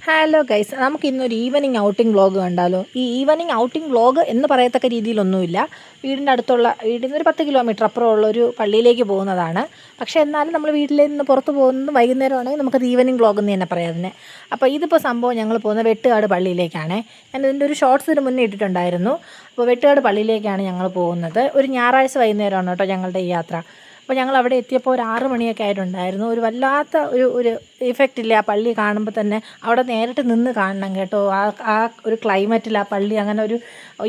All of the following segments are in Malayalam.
ഹലോ ഗൈസ്, നമുക്ക് ഇന്നൊരു ഈവനിങ് ഔട്ടിംഗ് വ്ളോഗ് കണ്ടാലോ? ഈ ഈവനിങ് ഔട്ടിംഗ് വ്ളോഗ് എന്ന് പറയത്തക്ക രീതിയിലൊന്നുമില്ല. വീടിൻ്റെ ഒരു 10 കിലോമീറ്റർ അപ്പുറമുള്ള ഒരു പള്ളിയിലേക്ക് പോകുന്നതാണ്. പക്ഷേ എന്നാലും നമ്മൾ വീട്ടിൽ നിന്ന് പുറത്ത് പോകുന്നത് വൈകുന്നേരമാണെങ്കിൽ നമുക്കത് ഈവനിങ് വ്ളോഗ് എന്ന് തന്നെ പറയാം അതിനെ. അപ്പോൾ ഇതിപ്പോൾ സംഭവം ഞങ്ങൾ പോകുന്നത് വെട്ടുകാട് പള്ളിയിലേക്കാണ്. ഞാൻ ഇതിൻ്റെ ഒരു ഷോർട്സ് ഇതിന് മുന്നേ ഇട്ടിട്ടുണ്ടായിരുന്നു. അപ്പോൾ വെട്ടുകാട് പള്ളിയിലേക്കാണ് ഞങ്ങൾ പോകുന്നത്. ഒരു ഞായറാഴ്ച വൈകുന്നേരമാണ് കേട്ടോ ഞങ്ങളുടെ ഈ യാത്ര. അപ്പോൾ ഞങ്ങൾ അവിടെ എത്തിയപ്പോൾ ഒരു 6 മണിയൊക്കെ ആയിട്ടുണ്ടായിരുന്നു. ഒരു വല്ലാത്ത ഒരു ഇഫക്റ്റ് ഇല്ല ആ പള്ളി കാണുമ്പോൾ തന്നെ. അവിടെ നേരിട്ട് നിന്ന് കാണണം കേട്ടോ. ആ ഒരു ക്ലൈമറ്റിൽ ആ പള്ളി അങ്ങനെ ഒരു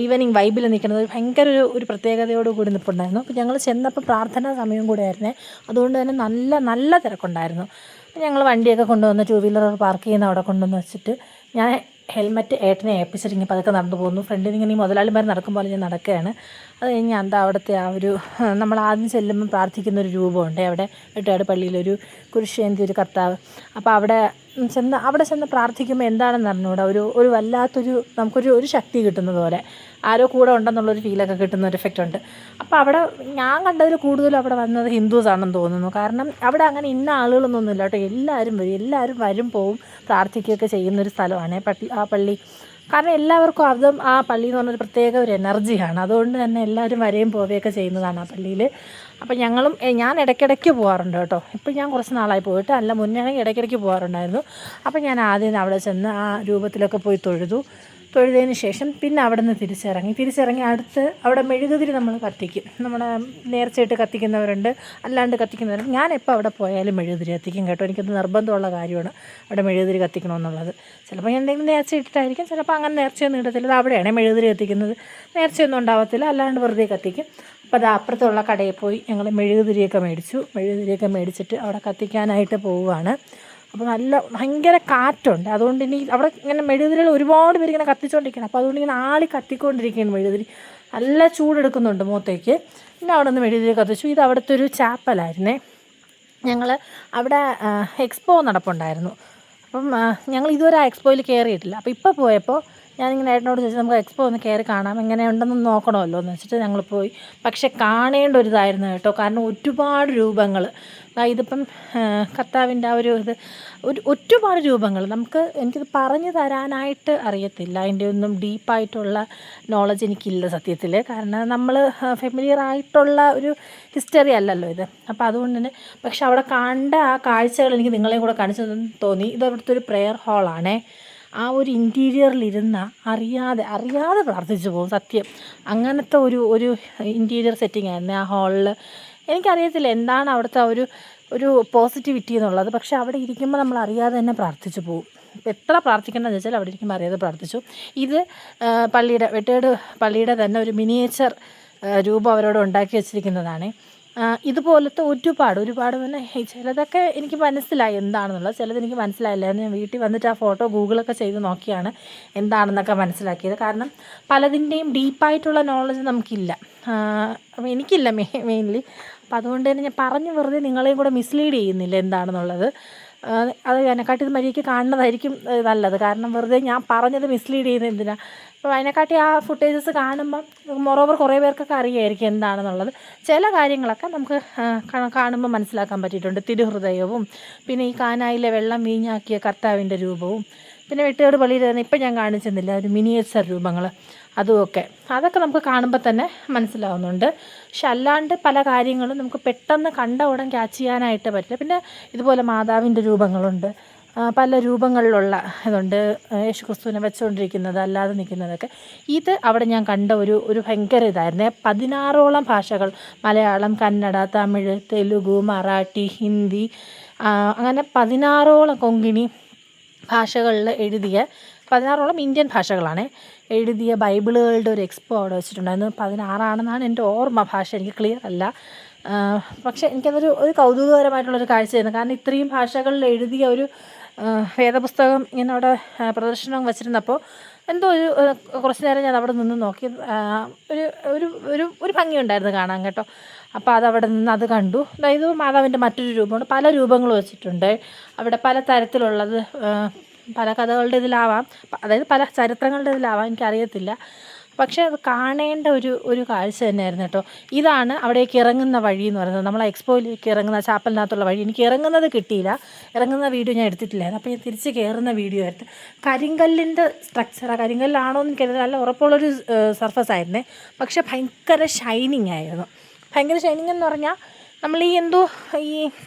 ഈവനിങ് വൈബിൽ നിൽക്കുന്നത് ഭയങ്കര ഒരു പ്രത്യേകതയോട് കൂടി നിൽപ്പുണ്ടായിരുന്നു. അപ്പോൾ ഞങ്ങൾ ചെന്നപ്പോൾ പ്രാർത്ഥനാ സമയം കൂടെ ആയിരുന്നേ. അതുകൊണ്ട് തന്നെ നല്ല നല്ല തിരക്കുണ്ടായിരുന്നു. ഞങ്ങൾ വണ്ടിയൊക്കെ കൊണ്ടുവന്ന് 2 വീലർ പാർക്ക് ചെയ്യുന്ന അവിടെ കൊണ്ടുവന്ന് വെച്ചിട്ട് ഞാൻ ഹെൽമറ്റ് ഏട്ടനെ ഏൽപ്പിച്ചിട്ട് ഇങ്ങനെ പതുക്കെ നടന്നു പോകുന്നു. ഫ്രണ്ടിൽ ഇങ്ങനെ ഈ മുതലാളിമാർ നടക്കും പോലെ ഞാൻ നടക്കുകയാണ്. അത് കഴിഞ്ഞ് എന്താ അവിടുത്തെ ആ ഒരു നമ്മൾ ആദ്യം ചെല്ലുമ്പോൾ പ്രാർത്ഥിക്കുന്നൊരു രൂപമുണ്ട് അവിടെ വെട്ടുകാട് പള്ളിയിലൊരു കുരിശേന്തി ഒരു കർത്താവ്. അപ്പോൾ അവിടെ ചെന്ന് പ്രാർത്ഥിക്കുമ്പോൾ എന്താണെന്ന് അറിഞ്ഞൂടാ, ഒരു വല്ലാത്തൊരു നമുക്കൊരു ശക്തി കിട്ടുന്നത് പോലെ, ആരോ കൂടെ ഉണ്ടെന്നുള്ളൊരു ഫീലൊക്കെ കിട്ടുന്ന ഒരു എഫക്റ്റ് ഉണ്ട്. അപ്പോൾ അവിടെ ഞാൻ കണ്ടതിൽ കൂടുതലും അവിടെ വന്നത് ഹിന്ദുസ് ആണെന്ന് തോന്നുന്നു. കാരണം അവിടെ അങ്ങനെ ഇന്ന ആളുകളൊന്നുമില്ല കേട്ടോ. എല്ലാവരും വരും പോവും പ്രാർത്ഥിക്കുകയൊക്കെ ചെയ്യുന്നൊരു സ്ഥലമാണ് ആ പള്ളി. കാരണം എല്ലാവർക്കും അതും ആ പള്ളി എന്ന് പറഞ്ഞൊരു പ്രത്യേക ഒരു എനർജിയാണ്. അതുകൊണ്ട് തന്നെ എല്ലാവരും വരെയും പോവുകയൊക്കെ ചെയ്യുന്നതാണ് ആ പള്ളിയിൽ. അപ്പം ഞാൻ ഇടയ്ക്കിടയ്ക്ക് പോകാറുണ്ട് കേട്ടോ. ഇപ്പം ഞാൻ കുറച്ച് നാളായി പോയിട്ട്, അല്ല മുന്നേ ആണെങ്കിൽ ഇടയ്ക്കിടയ്ക്ക് പോകാറുണ്ടായിരുന്നു. അപ്പം ഞാൻ ആദ്യം അവിടെ ചെന്ന് ആ രൂപത്തിലൊക്കെ പോയി തൊഴുതതിന് ശേഷം പിന്നെ അവിടെ നിന്ന് തിരിച്ചിറങ്ങി അടുത്ത് അവിടെ മെഴുകുതിരി നമ്മൾ കത്തിക്കും. നമ്മുടെ നേർച്ചയിട്ട് കത്തിക്കുന്നവരുണ്ട്, അല്ലാണ്ട് കത്തിക്കുന്നവരുണ്ട്. ഞാനെപ്പോൾ അവിടെ പോയാലും മെഴുകുതിരി കത്തിക്കും കേട്ടോ. എനിക്കത് നിർബന്ധമുള്ള കാര്യമാണ് അവിടെ മെഴുകുതിരി കത്തിക്കണമെന്നുള്ളത്. ചിലപ്പോൾ ഞാൻ എന്തെങ്കിലും നേർച്ച ഇട്ടിട്ടായിരിക്കും, ചിലപ്പോൾ അങ്ങനെ നേർച്ചയൊന്നും ഇടത്തില്ല. അത് അവിടെയാണ് മെഴുകുതിരി കത്തിക്കുന്നത്. നേർച്ചയൊന്നും ഉണ്ടാവത്തില്ല, അല്ലാണ്ട് വെറുതെ കത്തിക്കും. അപ്പോൾ അത് അപ്പുറത്തുള്ള കടയിൽ പോയി ഞങ്ങൾ മെഴുകുതിരിയൊക്കെ മേടിച്ചിട്ട് അവിടെ കത്തിക്കാനായിട്ട് പോവുകയാണ്. അപ്പോൾ ഭയങ്കര കാറ്റുണ്ട്. അതുകൊണ്ട് ഇനി അവിടെ ഇങ്ങനെ മെഴുകുതിരികൾ ഒരുപാട് പേര് ഇങ്ങനെ കത്തിച്ചുകൊണ്ടിരിക്കണം. അപ്പോൾ അതുകൊണ്ട് ഇങ്ങനെ ആളി കത്തിക്കൊണ്ടിരിക്കുകയാണ് മെഴുകുതിരി. നല്ല ചൂടെടുക്കുന്നുണ്ട് മുഖത്തേക്ക്. പിന്നെ അവിടെ നിന്ന് മെഴുകുതിരി കത്തിച്ചു. ഇത് അവിടുത്തെ ഒരു ചാപ്പലായിരുന്നേ. ഞങ്ങൾ അവിടെ എക്സ്പോ നടപ്പുണ്ടായിരുന്നു. അപ്പം ഞങ്ങൾ ഇതുവരെ ആ എക്സ്പോയിൽ കയറിയിട്ടില്ല. അപ്പോൾ ഇപ്പോൾ പോയപ്പോൾ ഞാനിങ്ങനെ ഏട്ടനോട് ചോദിച്ചു, നമുക്ക് എക്സ്പോ ഒന്ന് കയറി കാണാം, എങ്ങനെയുണ്ടെന്ന് നോക്കണമല്ലോ എന്ന് വെച്ചിട്ട് ഞങ്ങൾ പോയി. പക്ഷെ കാണേണ്ട ഒരു ഇതായിരുന്നു കേട്ടോ. കാരണം ഒരുപാട് രൂപങ്ങൾ, ഇതിപ്പം കർത്താവിൻ്റെ ആ ഒരുപാട് രൂപങ്ങൾ എനിക്കിത് പറഞ്ഞു തരാനായിട്ട് അറിയത്തില്ല. അതിൻ്റെ ഒന്നും ഡീപ്പായിട്ടുള്ള നോളജ് എനിക്കില്ല സത്യത്തിൽ. കാരണം നമ്മൾ ഫെമിലിയർ ആയിട്ടുള്ള ഒരു ഹിസ്റ്ററി അല്ലല്ലോ ഇത്. അപ്പോൾ അതുകൊണ്ട് തന്നെ പക്ഷെ അവിടെ കണ്ട ആ കാഴ്ചകൾ എനിക്ക് നിങ്ങളെയും കൂടെ കാണിച്ചു തോന്നി. ഇത് അവിടുത്തെ ഒരു പ്രെയർ ഹാളാണേ. ആ ഒരു ഇൻറ്റീരിയറിലിരുന്ന അറിയാതെ പ്രാർത്ഥിച്ചു പോകും സത്യം. അങ്ങനത്തെ ഒരു ഇൻറ്റീരിയർ സെറ്റിംഗ് ആയിരുന്നു ആ ഹാളിൽ. എനിക്കറിയത്തില്ല എന്താണ് അവിടുത്തെ ഒരു പോസിറ്റിവിറ്റി എന്നുള്ളത്. പക്ഷേ അവിടെ ഇരിക്കുമ്പോൾ നമ്മൾ അറിയാതെ തന്നെ പ്രാർത്ഥിച്ചു പോകും. എത്ര പ്രാർത്ഥിക്കണമെന്ന് വെച്ചാൽ അവിടെ ഇരിക്കുമ്പോൾ അറിയാതെ പ്രാർത്ഥിച്ചു. ഇത് വെട്ടുകാട് പള്ളിയുടെ തന്നെ ഒരു മിനിയേച്ചർ രൂപം അവരോട് ഉണ്ടാക്കി വെച്ചിരിക്കുന്നതാണ്. ഇതുപോലത്തെ ഒരുപാട് തന്നെ ചിലതൊക്കെ എനിക്ക് മനസ്സിലായി എന്താണെന്നുള്ളത്, ചിലതെനിക്ക് മനസ്സിലായില്ല. ഞാൻ വീട്ടിൽ വന്നിട്ട് ആ ഫോട്ടോ ഗൂഗിളൊക്കെ ചെയ്ത് നോക്കിയാണ് എന്താണെന്നൊക്കെ മനസ്സിലാക്കിയത്. കാരണം പലതിൻ്റെയും ഡീപ്പായിട്ടുള്ള നോളജ് നമുക്കില്ല, അപ്പോൾ എനിക്കില്ല മെയിൻലി. അപ്പോൾ അതുകൊണ്ട് തന്നെ ഞാൻ പറഞ്ഞ് വെറുതെ നിങ്ങളെയും കൂടെ മിസ്ലീഡ് ചെയ്യുന്നില്ല എന്താണെന്നുള്ളത്. അത് അതിനെക്കാട്ടി ഇത് മര്യാദയ്ക്ക് കാണുന്നതായിരിക്കും നല്ലത്. കാരണം വെറുതെ ഞാൻ പറഞ്ഞത് മിസ്ലീഡ് ചെയ്യുന്നത് എന്തിനാണ്. അപ്പോൾ അതിനെക്കാട്ടി ആ ഫുട്ടേജസ് കാണുമ്പം മോറോവർ കുറേ പേർക്കൊക്കെ അറിയായിരിക്കും എന്താണെന്നുള്ളത്. ചില കാര്യങ്ങളൊക്കെ നമുക്ക് കാണുമ്പോൾ മനസ്സിലാക്കാൻ പറ്റിയിട്ടുണ്ട്. തിരുഹൃദയവും പിന്നെ ഈ കാനായിലെ വെള്ളം വീഞ്ഞാക്കിയ കർത്താവിൻ്റെ രൂപവും പിന്നെ വെട്ടുകാട് പള്ളിയിൽ തന്നെ ഇപ്പം ഞാൻ കാണിച്ചെന്നില്ല ഒരു മിനിയേച്ചർ രൂപങ്ങൾ, അതൊക്കെ നമുക്ക് കാണുമ്പോൾ തന്നെ മനസ്സിലാവുന്നുണ്ട്. പക്ഷെ അല്ലാണ്ട് പല കാര്യങ്ങളും നമുക്ക് പെട്ടെന്ന് കണ്ട ഉടൻ ക്യാച്ച് ചെയ്യാനായിട്ട് പറ്റില്ല. പിന്നെ ഇതുപോലെ മാതാവിൻ്റെ രൂപങ്ങളുണ്ട്, പല രൂപങ്ങളിലുള്ള ഇതുണ്ട്. യേശു ക്രിസ്തുവിനെ വെച്ചുകൊണ്ടിരിക്കുന്നത്, അല്ലാതെ നിൽക്കുന്നതൊക്കെ. ഇത് അവിടെ ഞാൻ കണ്ട ഒരു ഭയങ്കര ഇതായിരുന്നേ. 16ഓളം ഭാഷകൾ, മലയാളം, കന്നഡ, തമിഴ്, തെലുഗു, മറാഠി, ഹിന്ദി, അങ്ങനെ 16ഓളം കൊങ്കിണി ഭാഷകളിൽ എഴുതിയ 16ഓളം ഇന്ത്യൻ ഭാഷകളാണ് എഴുതിയ ബൈബിളുകളുടെ ഒരു എക്സ്പോ അവിടെ വെച്ചിട്ടുണ്ടായിരുന്നു. 16ആണെന്നാണ് എൻ്റെ ഓർമ്മ. ഭാഷ എനിക്ക് ക്ലിയർ അല്ല. പക്ഷേ എനിക്കതൊരു കൗതുകകരമായിട്ടുള്ളൊരു കാഴ്ചയായിരുന്നു. കാരണം ഇത്രയും ഭാഷകളിൽ എഴുതിയ ഒരു വേദപുസ്തകം ഇങ്ങനെ അവിടെ പ്രദർശനം വച്ചിരുന്നപ്പോൾ എന്തോ കുറച്ച് നേരം ഞാൻ അവിടെ നിന്ന് നോക്കി. ഒരു ഭംഗിയുണ്ടായിരുന്നു കാണാൻ കേട്ടോ. അപ്പോൾ അതവിടെ നിന്ന് അത് കണ്ടു. അതായത് മാതാവിൻ്റെ മറ്റൊരു രൂപമുണ്ട്, പല രൂപങ്ങൾ വെച്ചിട്ടുണ്ട് അവിടെ, പല തരത്തിലുള്ളത്. പല കഥകളുടെ ഇതിലാവാം, അതായത് പല ചരിത്രങ്ങളുടെ ഇതിലാവാം, എനിക്കറിയത്തില്ല. പക്ഷേ അത് കാണേണ്ട ഒരു കാഴ്ച തന്നെയായിരുന്നു കേട്ടോ. ഇതാണ് അവിടേക്ക് ഇറങ്ങുന്ന വഴി എന്ന് പറയുന്നത്. നമ്മൾ എക്സ്പോയിലേക്ക് ഇറങ്ങുന്ന ചാപ്പലിനകത്തുള്ള വഴി. എനിക്ക് ഇറങ്ങുന്നത് കിട്ടിയില്ല, ഇറങ്ങുന്ന വീഡിയോ ഞാൻ എടുത്തിട്ടില്ലായിരുന്നു. അപ്പോൾ ഞാൻ തിരിച്ച് കയറുന്ന വീഡിയോ ആയിരുന്നു. കരിങ്കല്ലിൻ്റെ സ്ട്രക്ചറാണ്, കരിങ്കല്ലാണോ എന്ന് എനിക്കറിയില്ല, നല്ല ഉറപ്പുള്ളൊരു സർഫസ് ആയിരുന്നേ. പക്ഷേ ഭയങ്കര ഷൈനിങ് ആയിരുന്നു. ഭയങ്കര ഷൈനിങ് എന്ന് പറഞ്ഞാൽ നമ്മൾ ഈ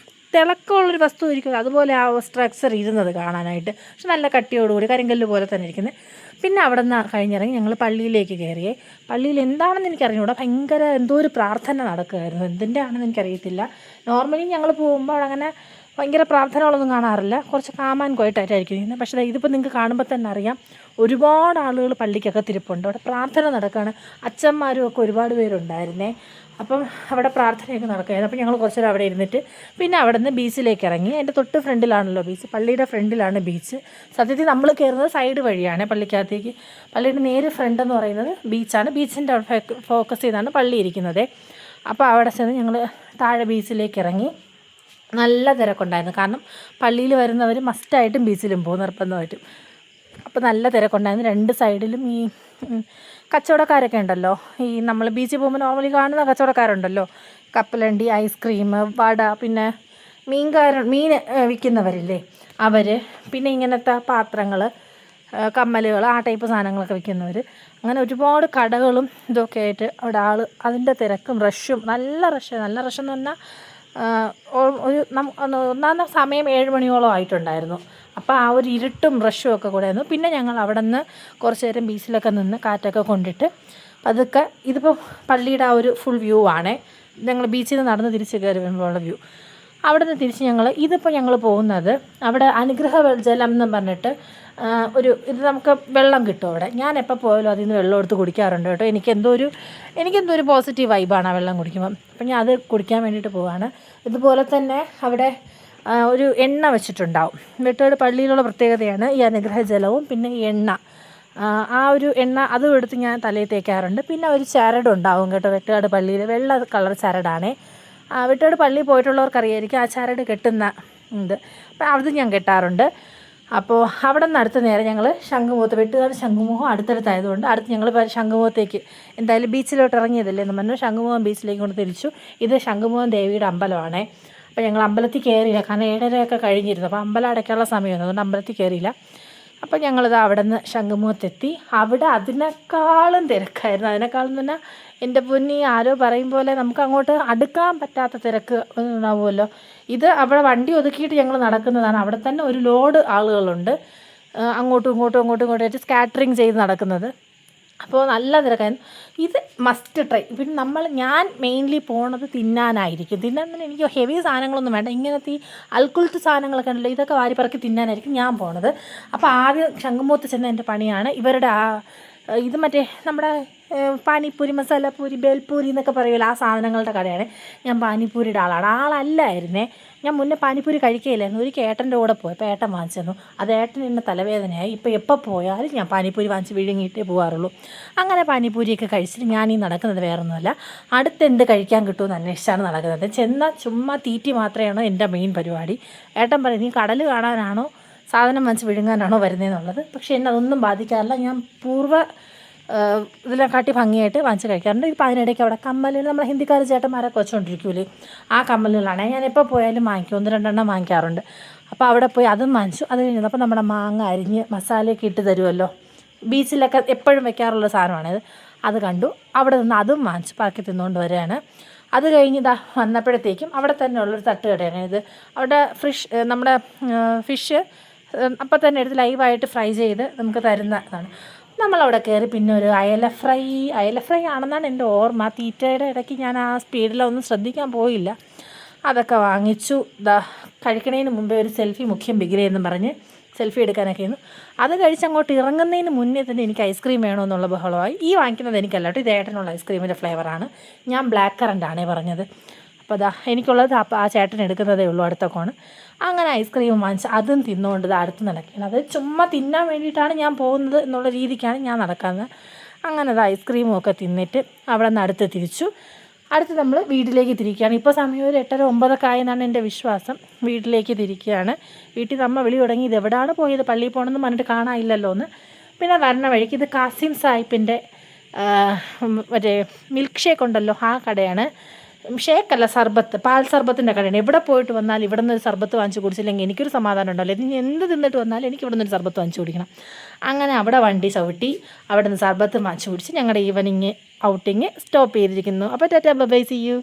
തിളക്കമുള്ളൊരു വസ്തു ഇരിക്കുന്നത് അതുപോലെ ആ സ്ട്രക്ചർ ഇരുന്നത് കാണാനായിട്ട്. പക്ഷെ നല്ല കട്ടിയോടുകൂടി കരിങ്കല്ല് പോലെ തന്നെ ഇരിക്കുന്നത്. പിന്നെ അവിടെ നിന്ന് കഴിഞ്ഞിറങ്ങി ഞങ്ങൾ പള്ളിയിലേക്ക് കയറിയേ. പള്ളിയിൽ എന്താണെന്ന് എനിക്കറിഞ്ഞൂടാ, ഭയങ്കര എന്തോ ഒരു പ്രാർത്ഥന നടക്കുമായിരുന്നു. എന്തിൻ്റെ ആണെന്ന് എനിക്കറിയത്തില്ല. നോർമലി ഞങ്ങൾ പോകുമ്പോൾ അങ്ങനെ ഭയങ്കര പ്രാർത്ഥനകളൊന്നും കാണാറില്ല, കുറച്ച് കാമാൻ കോയിട്ടായിട്ടായിരിക്കും ഇരിക്കുന്നത്. പക്ഷേ ഇതിപ്പോൾ നിങ്ങൾക്ക് കാണുമ്പോൾ തന്നെ അറിയാം, ഒരുപാട് ആളുകൾ പള്ളിക്കൊക്കെ തിരുപ്പുണ്ട്. അവിടെ പ്രാർത്ഥന നടക്കുകയാണ്. അച്ഛന്മാരും ഒക്കെ ഒരുപാട് പേരുണ്ടായിരുന്നേ. അപ്പം അവിടെ പ്രാർത്ഥനയൊക്കെ നടക്കുകയായിരുന്നു. അപ്പോൾ ഞങ്ങൾ കുറച്ച് നേരം അവിടെ ഇരുന്നിട്ട് പിന്നെ അവിടെ നിന്ന് ബീച്ചിലേക്ക് ഇറങ്ങി. എൻ്റെ തൊട്ട് ഫ്രണ്ടിലാണല്ലോ ബീച്ച്, പള്ളിയുടെ ഫ്രണ്ടിലാണ് ബീച്ച്. സത്യത്തിൽ നമ്മൾ കയറുന്നത് സൈഡ് വഴിയാണ് പള്ളിക്കകത്തേക്ക്. പള്ളിയുടെ നേരെ ഫ്രണ്ട് എന്ന് പറയുന്നത് ബീച്ചാണ്. ബീച്ചിൻ്റെ അവിടെ ഫോക്കസ് ചെയ്താണ് പള്ളി ഇരിക്കുന്നത്. അപ്പോൾ അവിടെ ചെന്ന് ഞങ്ങൾ താഴെ ബീച്ചിലേക്ക് ഇറങ്ങി. നല്ല തിരക്കുണ്ടായിരുന്നു, കാരണം പള്ളിയിൽ വരുന്നവർ മസ്റ്റായിട്ടും ബീച്ചിലും പോകും നിർബന്ധമായിട്ടും. അപ്പോൾ നല്ല തിരക്കുണ്ടായിരുന്നു. രണ്ട് സൈഡിലും ഈ കച്ചവടക്കാരൊക്കെ ഉണ്ടല്ലോ, ഈ നമ്മൾ ബീച്ചിൽ പോകുമ്പോൾ നോർമലി കാണുന്ന കച്ചവടക്കാരുണ്ടല്ലോ, കപ്പലണ്ടി, ഐസ്ക്രീം, വട, പിന്നെ മീൻ വിൽക്കുന്നവരില്ലേ അവർ, പിന്നെ ഇങ്ങനത്തെ പാത്രങ്ങൾ, കമ്മലുകൾ, ആ ടൈപ്പ് സാധനങ്ങളൊക്കെ വിൽക്കുന്നവർ, അങ്ങനെ ഒരുപാട് കടകളും ഇതൊക്കെ ആയിട്ട് അവിടെ അതിൻ്റെ തിരക്കും റഷും, നല്ല റഷെന്ന് പറഞ്ഞാൽ ഒന്നാം സമയം 7 മണിയോളം ആയിട്ടുണ്ടായിരുന്നു. അപ്പോൾ ആ ഒരു ഇരുട്ടും റഷും ഒക്കെ കൂടെ ആയിരുന്നു. പിന്നെ ഞങ്ങൾ അവിടെ നിന്ന് കുറച്ച് നേരം ബീച്ചിലൊക്കെ നിന്ന് കാറ്റൊക്കെ കൊണ്ടിട്ട് പതുക്കെ, ഇതിപ്പോൾ പള്ളിയുടെ ആ ഒരു ഫുൾ വ്യൂ ആണേ, ഞങ്ങൾ ബീച്ചിൽ നിന്ന് നടന്ന് തിരിച്ച് കയറി വരുമ്പോഴുള്ള വ്യൂ. അവിടെ നിന്ന് തിരിച്ച് ഇതിപ്പോൾ ഞങ്ങൾ പോകുന്നത് അവിടെ അനുഗ്രഹ ജലം എന്ന് പറഞ്ഞിട്ട് ഇത് നമുക്ക് വെള്ളം കിട്ടും അവിടെ. ഞാൻ എപ്പോൾ പോയാലും അതിൽ നിന്ന് വെള്ളം എടുത്ത് കുടിക്കാറുണ്ട് കേട്ടോ. എനിക്കെന്തോ ഒരു പോസിറ്റീവ് വൈബാണ് ആ വെള്ളം കുടിക്കുമ്പം. അപ്പം ഞാൻ അത് കുടിക്കാൻ വേണ്ടിയിട്ട് പോവാണ്. ഇതുപോലെ തന്നെ അവിടെ ഒരു എണ്ണ വെച്ചിട്ടുണ്ടാവും. വെട്ടുകാട് പള്ളിയിലുള്ള പ്രത്യേകതയാണ് ഈ അനുഗ്രഹ ജലവും പിന്നെ ഈ എണ്ണ. ആ ഒരു എണ്ണ അതും എടുത്ത് ഞാൻ തലയിൽ തേക്കാറുണ്ട്. പിന്നെ ഒരു ചരടുണ്ടാവും കേട്ടോ വെട്ടുകാട് പള്ളിയിൽ, വെള്ള കളർ ചരടാണേ. വെട്ടുകാട് പള്ളിയിൽ പോയിട്ടുള്ളവർക്കറിയായിരിക്കും ആ ചരട് കെട്ടുന്ന ഇത്. അപ്പം അത് ഞാൻ കെട്ടാറുണ്ട്. അപ്പോൾ അവിടെ നിന്ന് അടുത്ത നേരം ഞങ്ങൾ ശംഖുമുഖത്ത്, വെട്ടുകാട് ശംഖുമുഖം അടുത്തടുത്തായതുകൊണ്ട് ഞങ്ങൾ ശംഖുമുഖത്തേക്ക് എന്തായാലും ബീച്ചിലോട്ട് ഇറങ്ങിയതല്ലേ എന്ന് പറഞ്ഞു ശംഖുമുഖം ബീച്ചിലേക്ക് കൊണ്ട് തിരിച്ചു. ഇത് ശംഖുമുഖം ദേവിയുടെ അമ്പലമാണേ. അപ്പോൾ ഞങ്ങൾ അമ്പലത്തിൽ കയറിയില്ല, കാരണം 7:30 കഴിഞ്ഞിരുന്നു. അപ്പോൾ അമ്പലം അടയ്ക്കാനുള്ള സമയമായിരുന്നു, അതുകൊണ്ട് അമ്പലത്തിൽ കയറിയില്ല. അപ്പോൾ ഞങ്ങളിത് അവിടെ നിന്ന് ശംഖുമുഖത്തെത്തി. അവിടെ അതിനേക്കാളും തിരക്കായിരുന്നു. അതിനേക്കാളും തന്നെ എൻ്റെ പൊന്നി, ആരോ പറയും പോലെ നമുക്ക് അങ്ങോട്ട് അടുക്കാൻ പറ്റാത്ത തിരക്ക് ഉണ്ടാവുമല്ലോ. ഇത് അവിടെ വണ്ടി ഒതുക്കിയിട്ട് ഞങ്ങൾ നടക്കുന്നതാണ്. അവിടെ തന്നെ ഒരു ലോഡ് ആളുകളുണ്ട്, അങ്ങോട്ടും ഇങ്ങോട്ടും സ്കാറ്ററിങ് ചെയ്ത് നടക്കുന്നത്. അപ്പോൾ നല്ല തിരക്കായിരുന്നു. ഇത് മസ്റ്റ് ട്രൈ. പിന്നെ ഞാൻ മെയിൻലി പോണത് തിന്നാനായിരിക്കും. എനിക്ക് ഹെവി സാധനങ്ങളൊന്നും വേണ്ട, ഇങ്ങനത്തെ ഈ അൽക്കുലത്ത് സാധനങ്ങളൊക്കെ ഉണ്ടല്ലോ, ഇതൊക്കെ വാരിപ്പറക്കി തിന്നാനായിരിക്കും ഞാൻ പോണത്. അപ്പോൾ ആദ്യം ശംഖുമുഖത്ത് ചെന്ന എൻ്റെ പണിയാണ് ഇവരുടെ ഇത് മറ്റേ നമ്മുടെ പാനിപ്പൂരി, മസാലപ്പൂരി, ബേൽപൂരി എന്നൊക്കെ പറയുമല്ലോ, ആ സാധനങ്ങളുടെ കടയാണ്. ഞാൻ പാനിപ്പൂരിയുടെ ആളല്ലായിരുന്നേ. ഞാൻ മുന്നേ പാനിപ്പൂരി കഴിക്കുകയില്ലായിരുന്നു. ഒരു ഏട്ടൻ്റെ കൂടെ പോയപ്പോൾ ഏട്ടൻ വാങ്ങിച്ചു തന്നു. അത് ഏട്ടൻ എന്നെ തലവേദനയായി. ഇപ്പോൾ എപ്പോൾ പോയാലും ഞാൻ പാനിപ്പൂരി വാങ്ങിച്ച് വിഴുങ്ങിയിട്ടേ പോകാറുള്ളൂ. അങ്ങനെ പാനിപ്പൂരിയൊക്കെ കഴിച്ചിട്ട് ഞാനീ നടക്കുന്നത് വേറൊന്നുമല്ല, അടുത്തെന്ത് കഴിക്കാൻ കിട്ടുമെന്ന് അന്വേഷിച്ചാണ് നടക്കുന്നത്. ചെന്നാൽ ചുമ്മാ തീറ്റി മാത്രമാണ് എൻ്റെ മെയിൻ പരിപാടി. ഏട്ടൻ പറയും, നീ കടൽ കാണാനാണോ സാധനം വാങ്ങിച്ച് വിഴുങ്ങാനാണോ വരുന്നതെന്നുള്ളത്. പക്ഷേ എന്നെ അതൊന്നും ബാധിക്കാറില്ല. ഞാൻ ഇതിനെക്കാട്ടി ഭംഗിയായിട്ട് വാങ്ങിച്ച് കഴിക്കാറുണ്ട്. ഇപ്പോൾ അതിനിടയ്ക്ക് അവിടെ കമ്മലുകൾ, നമ്മളെ ഹിന്ദിക്കാർ ചേട്ടന്മാരൊക്കെ വെച്ചുകൊണ്ടിരിക്കൂലേ, ആ കമ്മലുകളാണ് ഞാൻ എപ്പോൾ പോയാലും വാങ്ങിക്കും. 1-2 വാങ്ങിക്കാറുണ്ട്. അപ്പോൾ അവിടെ പോയി അതും വാങ്ങിച്ചു. അത് കഴിഞ്ഞപ്പോൾ നമ്മുടെ മാങ്ങ അരിഞ്ഞ് മസാലയൊക്കെ ഇട്ട് തരുമല്ലോ, ബീച്ചിലൊക്കെ എപ്പോഴും വെക്കാറുള്ള സാധനമാണിത്. അത് കണ്ടു, അവിടെ നിന്ന് അതും വാങ്ങിച്ചു പാക്കി തിന്നുകൊണ്ട് വരികയാണ്. അത് കഴിഞ്ഞ് വന്നപ്പോഴത്തേക്കും അവിടെ തന്നെ ഉള്ളൊരു തട്ടുകടയാണ് ഇത്. അവിടെ നമ്മുടെ ഫിഷ് അപ്പം തന്നെ എടുത്ത് ലൈവായിട്ട് ഫ്രൈ ചെയ്ത് നമുക്ക് തരുന്നതാണ്. നമ്മളവിടെ കയറി പിന്നെ ഒരു അയല ഫ്രൈ ആണെന്നാണ് എൻ്റെ ഓർമ്മ. തീറ്റയുടെ ഇടയ്ക്ക് ഞാൻ ആ സ്പീഡിലൊന്നും ശ്രദ്ധിക്കാൻ പോയില്ല. അതൊക്കെ വാങ്ങിച്ചു. കഴിക്കണതിന് മുമ്പേ ഒരു സെൽഫി മുഖ്യം ബിഗിലേ എന്നും പറഞ്ഞ് സെൽഫി എടുക്കാനൊക്കെ ആയിരുന്നു. അത് കഴിച്ച് അങ്ങോട്ട് ഇറങ്ങുന്നതിന് മുന്നേ തന്നെ എനിക്ക് ഐസ്ക്രീം വേണമെന്നുള്ള ബഹളമായി. ഈ വാങ്ങിക്കുന്നത് എനിക്കല്ല കേട്ടോ, ഇത് ഏട്ടനുള്ള ഐസ്ക്രീമിൻ്റെ ഫ്ലേവറാണ്. ഞാൻ ബ്ലാക്ക് കറൻ്റാണേ പറഞ്ഞത്. അപ്പോൾ എനിക്കുള്ളത് ആ ചേട്ടൻ എടുക്കുന്നതേ ഉള്ളൂ അടുത്ത കോണ്. അങ്ങനെ ഐസ്ക്രീം വാങ്ങിച്ച് അതും തിന്നുകൊണ്ട് അടുത്ത് നടക്കുകയാണ്. അത് ചുമ്മാ തിന്നാൻ വേണ്ടിയിട്ടാണ് ഞാൻ പോകുന്നത് എന്നുള്ള രീതിക്കാണ് ഞാൻ നടക്കുന്നത്. അങ്ങനെ ഐസ്ക്രീമും ഒക്കെ തിന്നിട്ട് അവിടെ നിന്ന് അടുത്ത് നമ്മൾ വീട്ടിലേക്ക് തിരിക്കുകയാണ്. ഇപ്പോൾ സമയം ഒരു 8:30-9 ആയെന്നാണ് എൻ്റെ വിശ്വാസം. വീട്ടിലേക്ക് തിരിക്കുകയാണ്. വീട്ടിൽ നമ്മൾ വിളി തുടങ്ങി, ഇത് എവിടെയാണ് പോയത്, പള്ളിയിൽ പോകണമെന്ന് പറഞ്ഞിട്ട് കാണാനില്ലല്ലോ എന്ന്. പിന്നെ വരണ വഴിക്ക് ഇത് കാസിം സാഹിബിൻ്റെ മറ്റേ മിൽക്ക് ഷേക്ക് ഉണ്ടല്ലോ, ആ കടയാണ്. ഷേക്കല്ല, സർബത്ത്, പാൽ സർബത്തിൻ്റെ കടയാണ്. എവിടെ പോയിട്ട് വന്നാലും ഇവിടെ നിന്ന് ഒരു സർബത്ത് വാങ്ങിച്ച് കുടിച്ചില്ലെങ്കിൽ എനിക്കൊരു സമാധാനം ഉണ്ടല്ലോ. ഇനി എന്ത് തിന്നിട്ട് വന്നാലും എനിക്ക് ഇവിടെ നിന്നൊരു സർബത്ത് വാങ്ങിച്ച് കുടിക്കണം. അങ്ങനെ അവിടെ വണ്ടി ചവിട്ടി അവിടെ നിന്ന് സർബത്ത് വാങ്ങിച്ച് കുടിച്ച് ഞങ്ങളുടെ ഈവനിങ് ഔട്ടിങ് സ്റ്റോപ്പ് ചെയ്തിരിക്കുന്നു. അപ്പോൾ tata bye bye, see U.